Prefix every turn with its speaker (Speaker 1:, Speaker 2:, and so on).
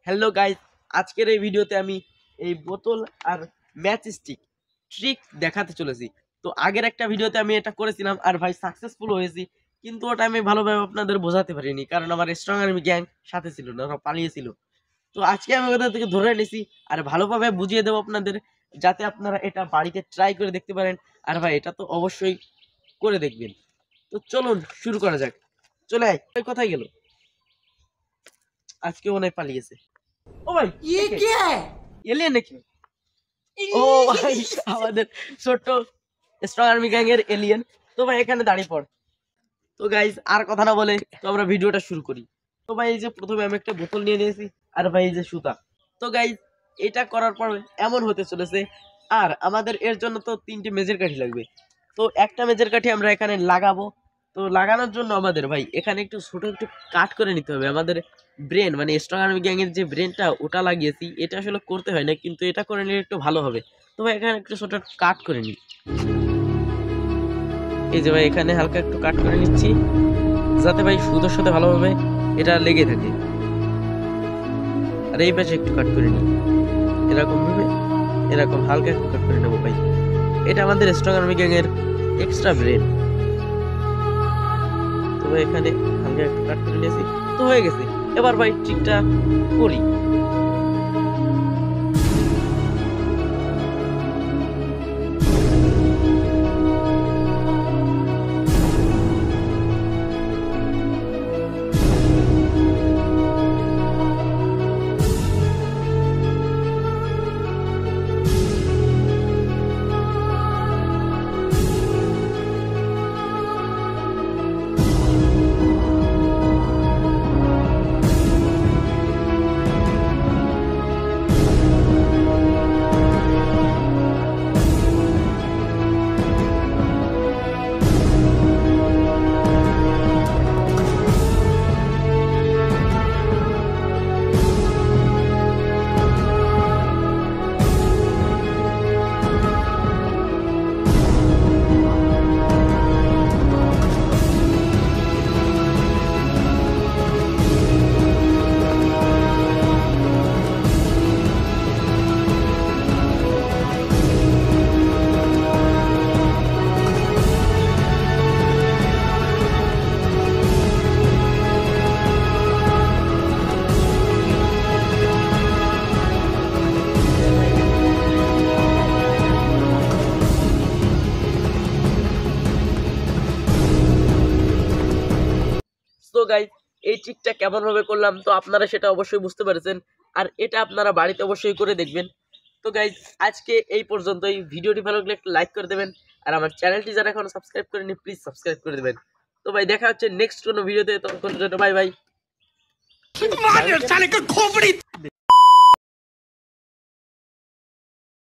Speaker 1: Hello guys, আজকের এই ভিডিওতে আমি এই বোতল আর ম্যাচ স্টিক ট্রিক দেখাতে চলেছি। তো আগের একটা ভিডিওতে আমি এটা করেছিলাম আর ভাই সাকসেসফুল হয়েছি, কিন্তু ওটা আমি ভালোভাবে আপনাদের বোঝাতে পারিনি কারণ আমার স্ট্রং আর্মি গ্যাং সাথে ছিল না, ওরা পালিয়েছিল। তো আজকে আমি ওদের থেকে ধরে নিয়েছি আর ভালোভাবে বুঝিয়ে দেবো আপনাদের, যাতে আপনারা এটা বাড়িতে ট্রাই করে দেখতে পারেন। আর ভাই এটা তো অবশ্যই করে দেখবেন। তো চলুন শুরু করা যাক। চলে আয়, কোথায় গেল? আজকে মনে হয় পালিয়েছে। ও ভাই,
Speaker 2: ये क्या है?
Speaker 1: এলিয়েন নাকি? ও ভাই, আমাদের ছোট্ট স্ট্রং আর্মি গ্যাং এর এলিয়েন। তো ভাই এখানে দাঁড়িয়ে পড়। তো গাইজ আর কথা না বলে তো আমরা ভিডিওটা শুরু করি। তো ভাই এই যে প্রথমে আমি একটা বোতল নিয়ে নিয়েছি, আর ভাই এই যে সুতা। তো গাইজ এটা করার পর এমন হতে চলেছে, আর আমাদের এর জন্য তো 3টে মেজের কাঠি লাগবে। তো একটা মেজের কাঠি আমরা এখানে লাগাবো। তো লাগানোর জন্য আমাদের ভাই এখানে একটু ছোট একটু কাট করে নিতে হবে। আমাদের ব্রেন মানে স্ট্রং আর্মি গ্যাং এর যে ব্রেনটা ওটা লাগিয়েছি, এটা আসলে করতে হয় না, কিন্তু এটা করে নিলে একটু ভালো হবে। তো ভাই এখানে একটু ছোট কাট করে নিই। এই যে ভাই এখানে হালকা একটু কাট করে নিচ্ছি, যাতে ভাই সুতোর সাথে ভালোভাবে এটা লেগে থাকে। আর এই পাশে একটু কাট করে নিই, এরকম ভাবে এরকম হালকা একটু কাট করে নেবো ভাই। এটা আমাদের স্ট্রং আর্মি গ্যাং এর এক্সট্রা ব্রেন। তো ভাই এখানে হালকা একটু কাট করে নিয়েছি, তো হয়ে গেছে। এবার ভাই ট্রিকটা করি। তো গাইজ এই ট্রিকটা কেমন ভাবে করলাম তো আপনারা সেটা অবশ্যই বুঝতে পেরেছেন, আর এটা আপনারা বাড়িতে অবশ্যই করে দেখবেন। তো গাইজ আজকে এই পর্যন্তই। ভিডিওটি ভালো লাগলে একটা লাইক করে দেবেন, আর আমার চ্যানেলটি যারা এখনো সাবস্ক্রাইব করেনি প্লিজ সাবস্ক্রাইব করে দেবেন। তো ভাই দেখা হচ্ছে নেক্সট কোনো ভিডিওতে, ততক্ষণ বাই বাই।